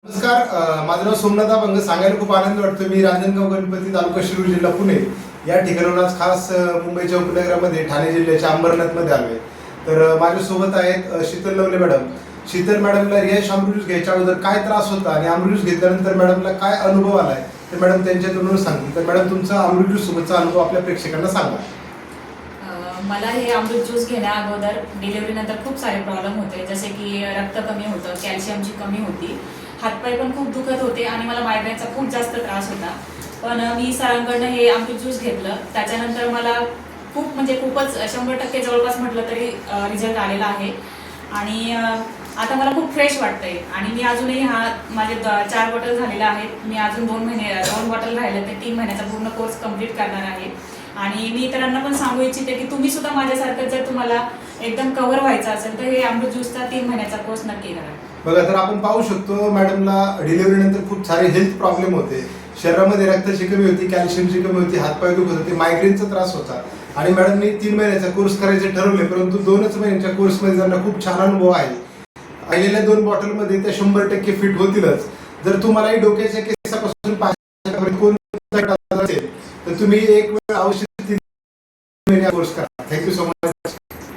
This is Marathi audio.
नमस्कार, माझं नाव सोमनाथ अभंग. सांगायला खूप आनंद वाटतो. मी रांजणगाव गणपती, तालुका शिरूर, जिल्हा पुणे या ठिकाणाहून आज खास मुंबईच्या उपनगरामध्ये ठाणे जिल्ह्याच्या अंबरनाथमध्ये आलो आहे. तर माझ्यासोबत आहेत शीतल लवले मॅडम. शीतल मॅडमला रियाज अमृत ज्यूस घ्यायच्या अगोदर काय त्रास होता आणि अमृत ज्यूस घेतल्यानंतर मॅडमला काय अनुभव आलाय ते मॅडम त्यांच्या तोंडून सांगतील. तर मॅडम, तुमचा अमृत ज्यूस सोबतचा अनुभव आपल्या प्रेक्षकांना सांगा. मला हे अमृत ज्यूस घेण्या अगोदर डिलिव्हरीनंतर खूप सारे प्रॉब्लेम होते, जसे की रक्त कमी होतं, कॅल्शियमची कमी होती, हातपाय पण खूप दुखत होते आणि मला मायग्रेनचा खूप जास्त त्रास होता. पण मी सरांकडनं हे अमृत ज्यूस घेतलं, त्याच्यानंतर मला खूपच 100% जवळपास म्हटलं तरी रिझल्ट आलेला आहे. आणि आता मला खूप फ्रेश वाटतंय. आणि मी अजूनही माझे 4 बॉटल झालेल्या आहेत. मी अजून 2 बॉटल राहिले, ते 3 महिन्याचा पूर्ण कोर्स कम्प्लीट करणार आहे. आणि मी इतरांना पण सांगू इच्छिते की तुम्ही सुद्धा माझ्यासारखं जर तुम्हाला एकदम कव्हर व्हायचं असेल तर हे अमृत ज्यूसचा 3 महिन्याचा कोर्स नक्की करा. बघा, तर आपण पाहू शकतो मॅडमला डिलिव्हरी नंतर खूप सारे हेल्थ प्रॉब्लेम होते. शरीरामध्ये रक्ताची कमी होती, कॅल्शियमची कमी होती, हातपाय दुखत होते, मायग्रेनचा त्रास होता. आणि मॅडमने 3 महिन्याचा कोर्स करायचे ठरवले, परंतु 2च महिन्याच्या कोर्समध्ये त्यांना खूप छान अनुभव आहे. आलेल्या 2 बॉटलमध्ये त्या 100% फिट होतीलच. जर तुम्हालाही डोक्याच्या केसापासून असेल तर तुम्ही एक